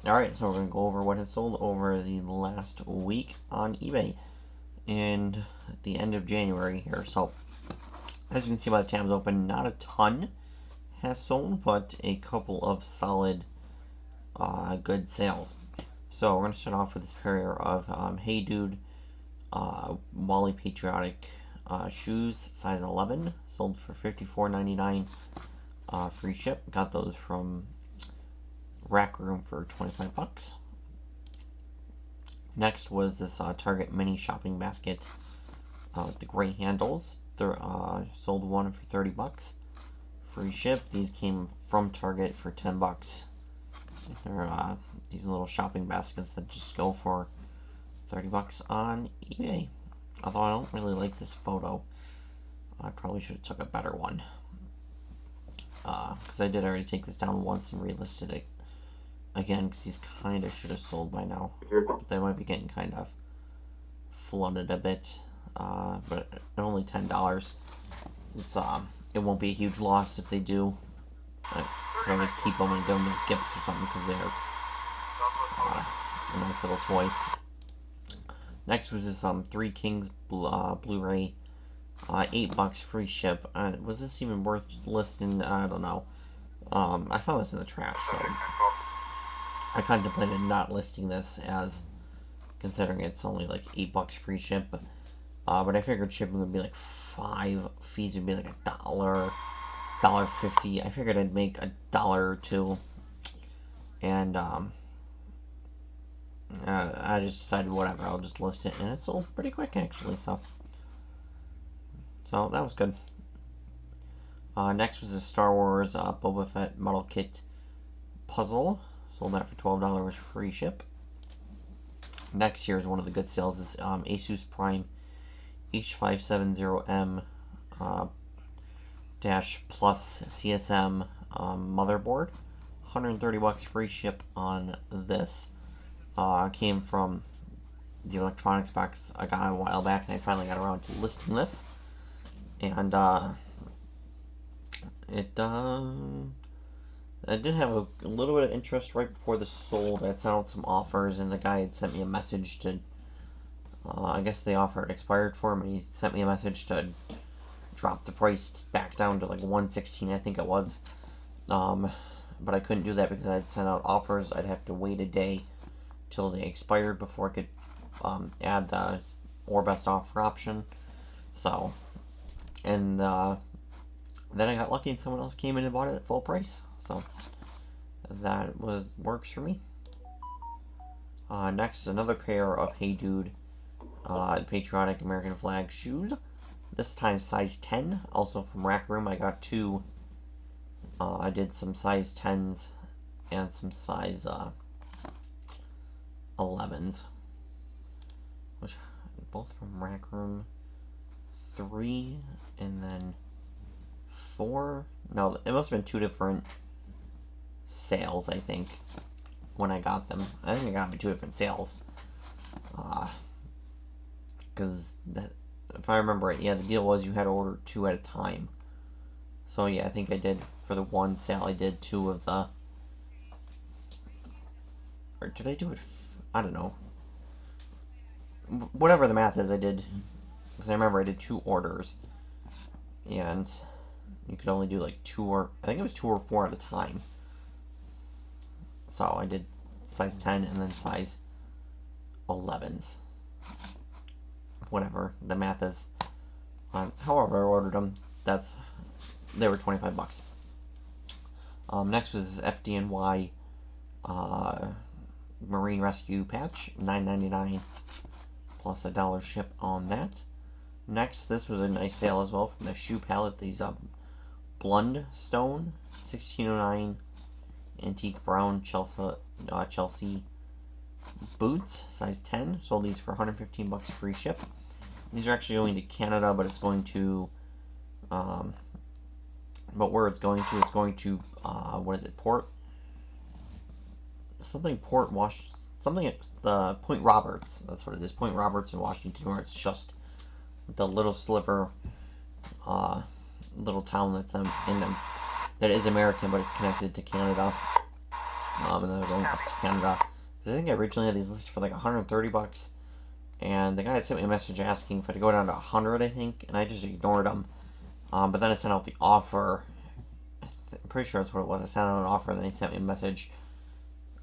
Alright, so we're going to go over what has sold over the last week on eBay. And at the end of January here. So, as you can see by the tabs open, not a ton has sold, but a couple of solid, good sales. So, we're going to start off with this pair of Hey Dude Wally Patriotic shoes, size 11, sold for $54.99, free ship. Got those from Rack Room for 25 bucks. Next was this Target mini shopping basket with the gray handles. They're sold one for 30 bucks, free ship. These came from Target for 10 bucks. They're these little shopping baskets that just go for 30 bucks on eBay. Although I don't really like this photo, I probably should have took a better one. Because I did already take this down once and relisted it again, because these kind of should have sold by now. But they might be getting kind of flooded a bit. But at only $10, it's it won't be a huge loss if they do. I can always keep them and give them as gifts or something, because they're a nice little toy. Next was this Three Kings Blu-ray, 8 bucks, free ship. Was this even worth listing? I don't know. I found this in the trash, so I contemplated not listing this, as considering it's only like 8 bucks free ship. But I figured shipping would be like 5, fees would be like $1.50. I figured I'd make $1 or $2, and I just decided whatever, I'll just list it, and it sold pretty quick actually. So that was good. Next was a Star Wars Boba Fett model kit puzzle. Sold that for $12, free ship. Next, here's one of the good sales. Is Asus Prime H570M dash plus CSM motherboard. 130 bucks, free ship on this. Came from the electronics box I got a while back, and I finally got around to listing this. And I did have a little bit of interest right before this sold. I had sent out some offers, and the guy had sent me a message to, I guess the offer had expired for him, and he sent me a message to drop the price back down to like $116, I think it was. But I couldn't do that because I had sent out offers. I'd have to wait a day till they expired before I could add the or best offer option. So, and then I got lucky and someone else came in and bought it at full price. So that works for me. Next, another pair of Hey Dude Patriotic American flag shoes. This time size 10, also from Rack Room. I got two. I did some size 10s and some size 11s, which both from Rack Room. 3 and then 4. No, it must have been 2 different sales, I think, when I got them. I think I got them in 2 different sales. Because if I remember right, yeah, the deal was you had to order 2 at a time. So yeah, I think I did, for the one sale, I did 2 of the, or did I do it, I don't know. Whatever the math is, I did, because I remember I did 2 orders, and you could only do like 2 or, I think it was 2 or 4 at a time. So I did size 10 and then size 11s. Whatever the math is. However I ordered them, they were 25 bucks. Next was this FDNY Marine Rescue patch, $9.99 plus $1 ship on that. Next, this was a nice sale as well from the shoe palette. These Blund Stone 1609 antique brown Chelsea boots, size 10. Sold these for 115 bucks, free ship. These are actually going to Canada, but it's going to but where it's going to what is it, Port Point Roberts. That's what it is, Point Roberts in Washington, where it's just the little sliver, little town that's in them, that is American, but it's connected to Canada. And then they're going up to Canada. Because I think I originally had these listed for like 130 bucks. And the guy had sent me a message asking if I could go down to 100, I think. And I just ignored him. But then I sent out the offer. I'm pretty sure that's what it was. I sent out an offer, and then he sent me a message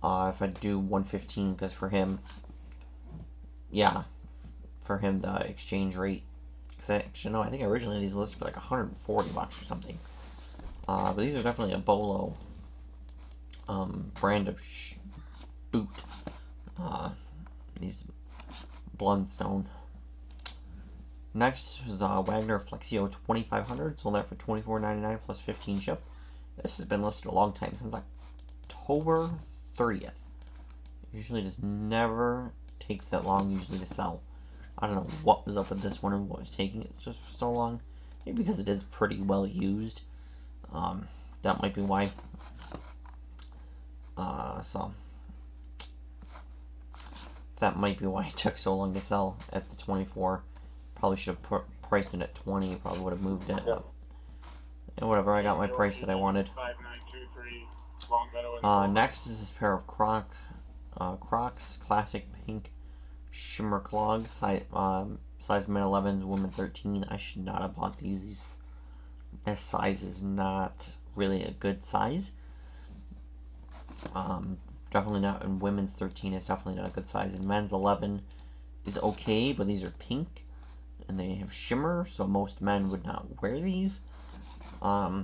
if I'd do 115, because for him, yeah, for him the exchange rate. Because actually, no, I think originally these listed for like 140 bucks or something. But these are definitely a Bolo brand of boot. These Blundstone. Next is Wagner Flexio 2500. Sold that for $24.99 plus 15 ship. This has been listed a long time, since October 30th. Usually just never takes that long usually to sell. I don't know what was up with this one and what was taking it just for so long. Maybe because it is pretty well used. That might be why. So that might be why it took so long to sell at the 24. Probably should have priced it at 20. Probably would have moved it. Yeah. And whatever, I got my price that I wanted. Next is this pair of Crocs Classic Pink Shimmer Clogs, size men 11s, women 13. I should not have bought these. This size is not really a good size. Definitely not, and women's 13 is definitely not a good size. And men's 11 is okay, but these are pink, and they have shimmer, so most men would not wear these.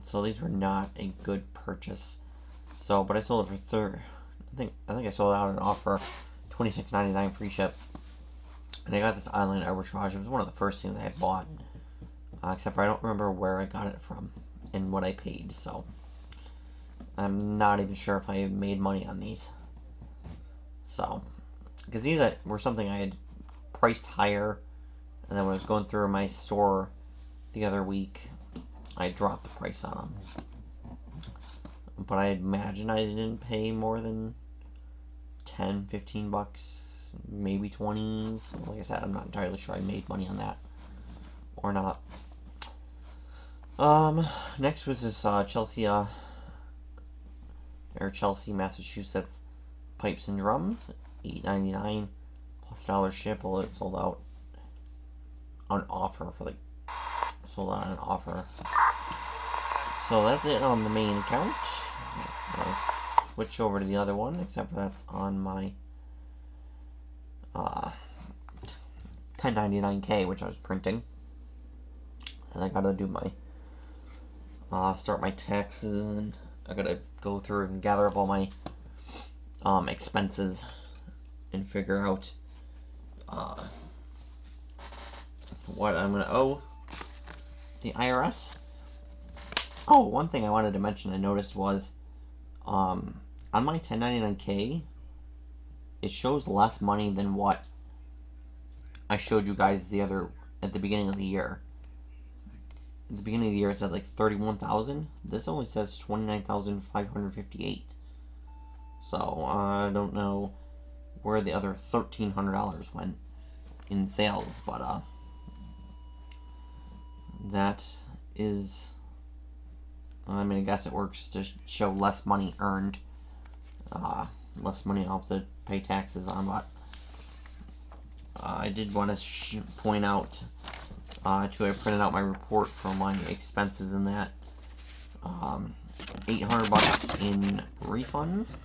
So these were not a good purchase. So, but I sold it for I think I sold it out an offer, $26.99 free ship. And I got this Island Arbitrage. It was one of the first things I had bought, except for I don't remember where I got it from and what I paid. So I'm not even sure if I made money on these. So, because these were something I had priced higher, and then when I was going through my store the other week, I dropped the price on them. But I imagine I didn't pay more than 10, 15 bucks, maybe 20. So like I said, I'm not entirely sure I made money on that or not. Next was this Chelsea, Massachusetts Pipes and Drums, $8.99 plus dollar ship. Well, it sold out on offer for sold out on an offer. So that's it on the main account. I'll switch over to the other one, except for that's on my 1099K, which I was printing. And I gotta do my start my taxes, and I gotta go through and gather up all my expenses and figure out what I'm gonna owe the IRS. Oh, one thing I wanted to mention I noticed was on my 1099K, it shows less money than what I showed you guys at the beginning of the year. At the beginning of the year, it said like 31,000. This only says 29,558. So I don't know where the other $1,300 went in sales, but that is. I mean, I guess it works to show less money earned, less money I'll have to pay taxes on, but I did want to point out, I printed out my report for my expenses in that, 800 bucks in refunds,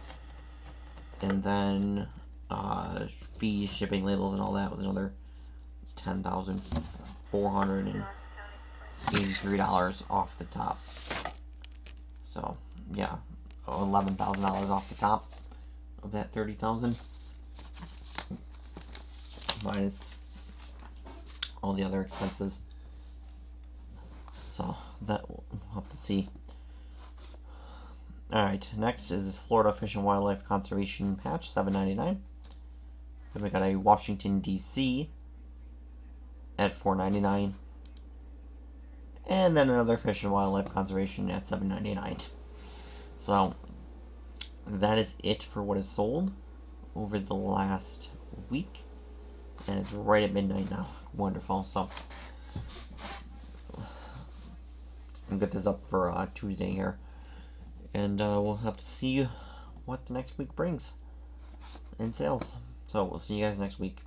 and then, fees, shipping, labels, and all that was another $10,483 off the top. So, yeah, $11,000 off the top of that $30,000, minus all the other expenses. So that we'll have to see. All right, next is this Florida Fish and Wildlife Conservation patch, $7.99. Then we got a Washington D.C. at $4.99. And then another Fish and Wildlife Conservation at $7.99. So that is it for what is sold over the last week, and it's right at midnight now. Wonderful. So I'll get this up for Tuesday here, and we'll have to see what what the next week brings in sales. So we'll see you guys next week.